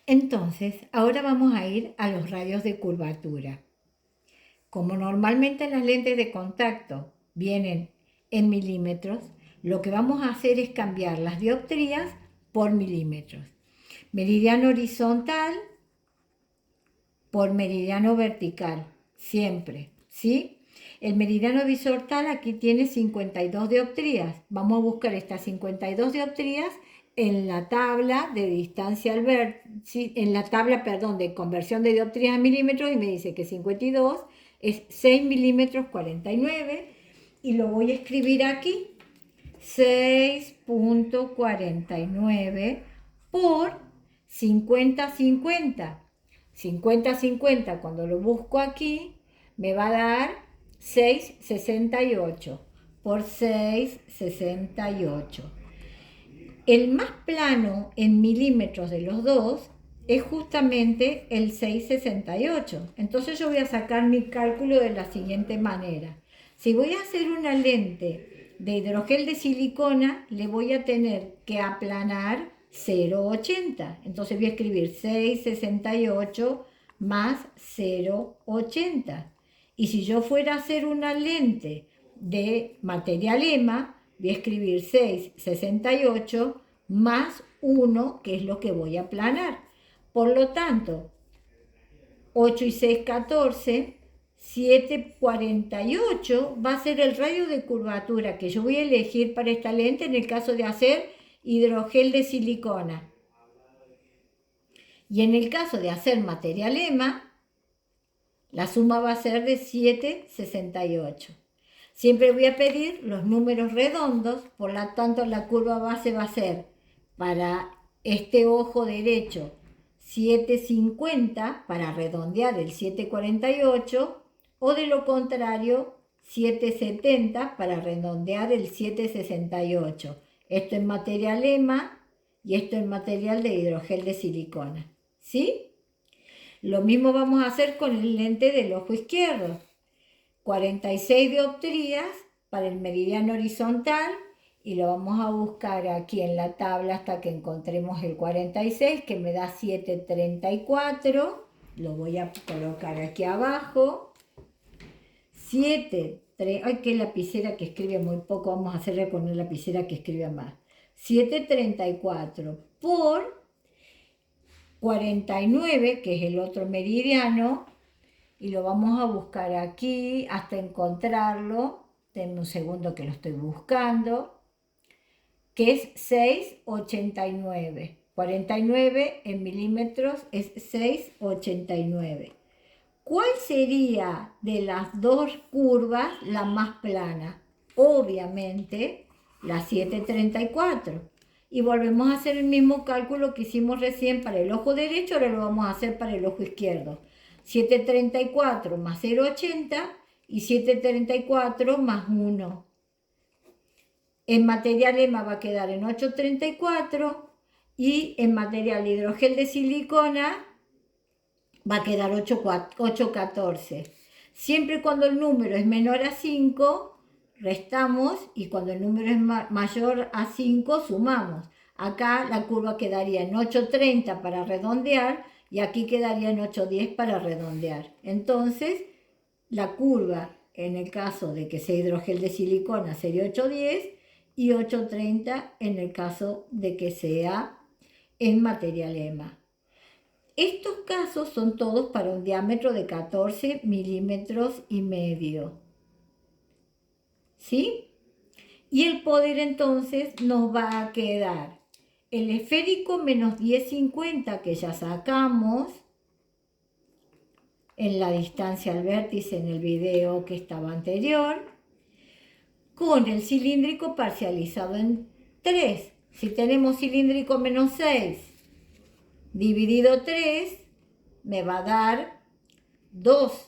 Entonces, ahora vamos a ir a los radios de curvatura. Como normalmente las lentes de contacto vienen en milímetros, lo que vamos a hacer es cambiar las dioptrías por milímetros. Meridiano horizontal por meridiano vertical, siempre, ¿sí? El meridiano horizontal aquí tiene 52 dioptrías. Vamos a buscar estas 52 dioptrías en la tabla de distancia al vértice, en la tabla, perdón, de conversión de dioptrías a milímetros, y me dice que 52 es 6 milímetros 49 y lo voy a escribir aquí, 6.49 por 50-50. 50-50, cuando lo busco aquí, me va a dar 6,68 por 6,68. El más plano en milímetros de los dos es justamente el 6,68. Entonces yo voy a sacar mi cálculo de la siguiente manera. Si voy a hacer una lente de hidrogel de silicona, le voy a tener que aplanar 0,80. Entonces voy a escribir 6,68 más 0,80. Y si yo fuera a hacer una lente de material EMA, voy a escribir 6,68 más 1, que es lo que voy a aplanar. Por lo tanto, 8 y 6, 14, 7,48 va a ser el radio de curvatura que yo voy a elegir para esta lente en el caso de hacer hidrogel de silicona. Y en el caso de hacer material EMA, la suma va a ser de 7,68. Siempre voy a pedir los números redondos, por lo tanto la curva base va a ser para este ojo derecho 7,50 para redondear el 7,48, o de lo contrario 7,70 para redondear el 7,68. Esto en material EMA y esto en material de hidrogel de silicona. ¿Sí? Lo mismo vamos a hacer con el lente del ojo izquierdo. 46 dioptrías para el meridiano horizontal, y lo vamos a buscar aquí en la tabla hasta que encontremos el 46, que me da 7,34. Lo voy a colocar aquí abajo. 7,3. Ay, qué lapicera que escribe muy poco. Vamos a hacerle con una lapicera que escribe más. 7,34 por 49, que es el otro meridiano, y lo vamos a buscar aquí hasta encontrarlo. Denme un segundo que lo estoy buscando, que es 6,89. 49 en milímetros es 6,89. ¿Cuál sería de las dos curvas la más plana? Obviamente la 7,34. Y volvemos a hacer el mismo cálculo que hicimos recién para el ojo derecho, ahora lo vamos a hacer para el ojo izquierdo. 7,34 más 0,80 y 7,34 más 1. En material EMA va a quedar en 8,34 y en material hidrogel de silicona va a quedar 8,14. Siempre y cuando el número es menor a 5, restamos, y cuando el número es mayor a 5, sumamos. Acá la curva quedaría en 8,30 para redondear y aquí quedaría en 8,10 para redondear. Entonces, la curva, en el caso de que sea hidrogel de silicona, sería 8,10 y 8,30 en el caso de que sea en material EMA. Estos casos son todos para un diámetro de 14 milímetros y medio. ¿Sí? Y el poder entonces nos va a quedar el esférico menos 10,50 que ya sacamos en la distancia al vértice en el video que estaba anterior, con el cilíndrico parcializado en 3. Si tenemos cilíndrico menos 6 dividido 3, me va a dar 2.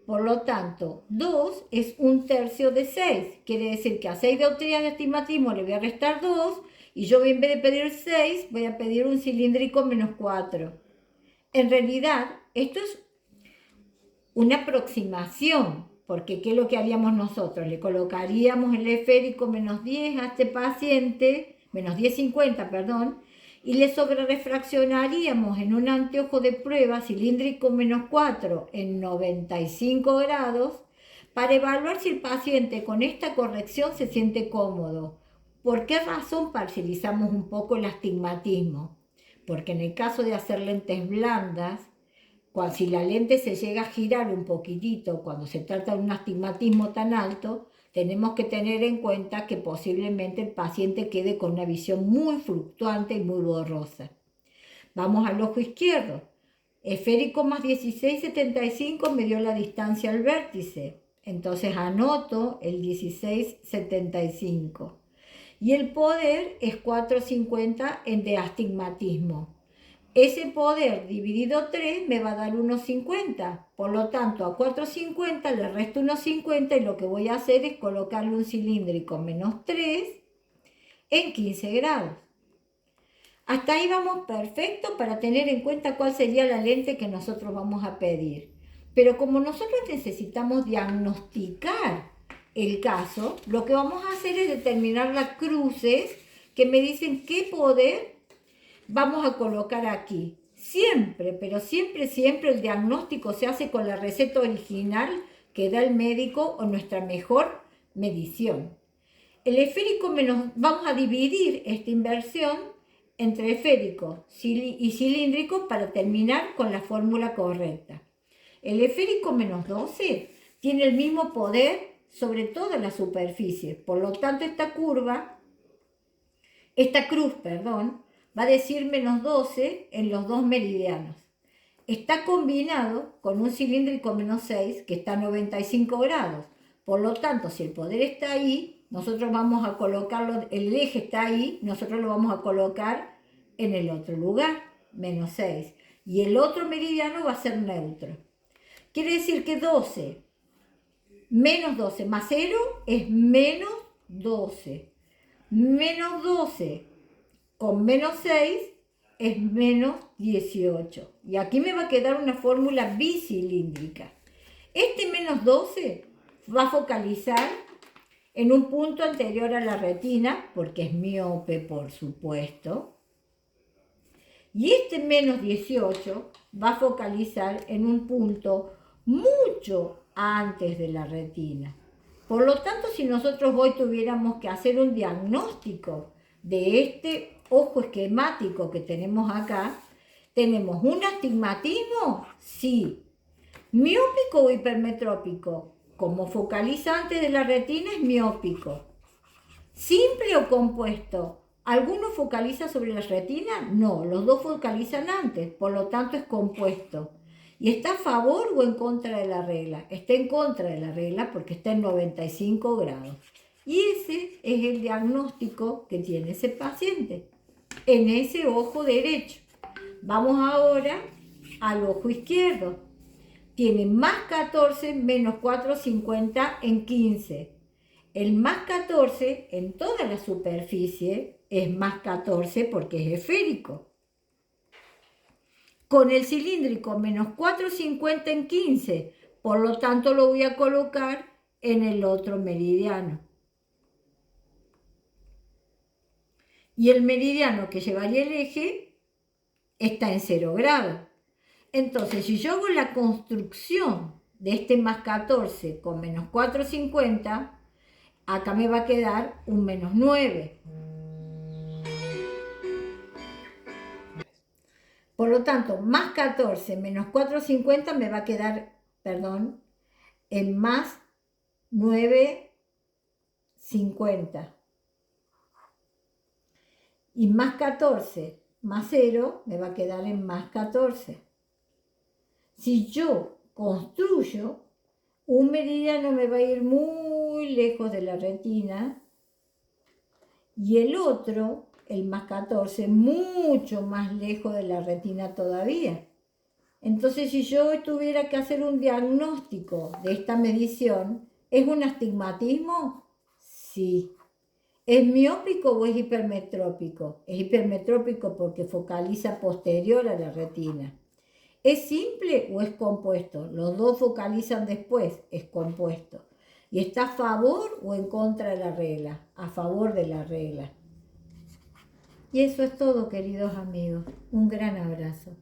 Por lo tanto, 2 es 1/3 de 6. Quiere decir que a 6 dioptrías de astigmatismo le voy a restar 2, y yo en vez de pedir 6, voy a pedir un cilíndrico menos 4. En realidad, esto es una aproximación, porque ¿qué es lo que haríamos nosotros? Le colocaríamos el esférico menos 10 a este paciente, menos 10,50, perdón, y le sobrerefraccionaríamos en un anteojo de prueba cilíndrico -4 en 95 grados para evaluar si el paciente con esta corrección se siente cómodo. ¿Por qué razón parcializamos un poco el astigmatismo? Porque en el caso de hacer lentes blandas, si la lente se llega a girar un poquitito cuando se trata de un astigmatismo tan alto, tenemos que tener en cuenta que posiblemente el paciente quede con una visión muy fluctuante y muy borrosa. Vamos al ojo izquierdo. Esférico más 16,75 me dio la distancia al vértice. Entonces anoto el 16,75. Y el poder es 4,50 en de astigmatismo. Ese poder dividido 3 me va a dar 1,50. Por lo tanto, a 4,50 le resto 1,50 y lo que voy a hacer es colocarle un cilíndrico -3 en 15 grados. Hasta ahí vamos perfecto para tener en cuenta cuál sería la lente que nosotros vamos a pedir. Pero como nosotros necesitamos diagnosticar el caso, lo que vamos a hacer es determinar las cruces que me dicen qué poder vamos a colocar aquí. Siempre, pero siempre el diagnóstico se hace con la receta original que da el médico o nuestra mejor medición. El esférico vamos a dividir esta inversión entre esférico y cilíndrico para terminar con la fórmula correcta. El esférico -12 tiene el mismo poder sobre toda la superficie, por lo tanto esta cruz, va a decir -12 en los dos meridianos. Está combinado con un cilíndrico -6 que está a 95 grados. Por lo tanto, si el poder está ahí, nosotros vamos a colocarlo, el eje está ahí, nosotros lo vamos a colocar en el otro lugar, -6. Y el otro meridiano va a ser neutro. Quiere decir que 12 menos 12 más 0 es -12. -12 con -6 es -18. Y aquí me va a quedar una fórmula bicilíndrica. Este -12 va a focalizar en un punto anterior a la retina, porque es miope, por supuesto. Y este -18 va a focalizar en un punto mucho antes de la retina. Por lo tanto, si nosotros hoy tuviéramos que hacer un diagnóstico de este ojo esquemático que tenemos acá, ¿tenemos un astigmatismo? Sí. ¿Miópico o hipermetrópico? Como focaliza antes de la retina es miópico. ¿Simple o compuesto? ¿Alguno focaliza sobre la retina? No, los dos focalizan antes, por lo tanto es compuesto. ¿Y está a favor o en contra de la regla? Está en contra de la regla porque está en 95 grados. Y ese es el diagnóstico que tiene ese paciente en ese ojo derecho. Vamos ahora al ojo izquierdo. Tiene +14 menos 4,50 en 15. El +14 en toda la superficie es +14 porque es esférico. Con el cilíndrico -4,50 en 15, por lo tanto lo voy a colocar en el otro meridiano. Y el meridiano que llevaría el eje está en 0 grados. Entonces, si yo hago la construcción de este +14 con -4,50, acá me va a quedar un -9. Por lo tanto, +14 menos 4,50 me va a quedar, en +9,50. Y +14 más 0 me va a quedar en +14. Si yo construyo, un meridiano me va a ir muy lejos de la retina y el otro, el +14, mucho más lejos de la retina todavía. Entonces, si yo tuviera que hacer un diagnóstico de esta medición, ¿es un astigmatismo? Sí. ¿Es miópico o es hipermetrópico? Es hipermetrópico porque focaliza posterior a la retina. ¿Es simple o es compuesto? Los dos focalizan después, es compuesto. ¿Y está a favor o en contra de la regla? A favor de la regla. Y eso es todo, queridos amigos. Un gran abrazo.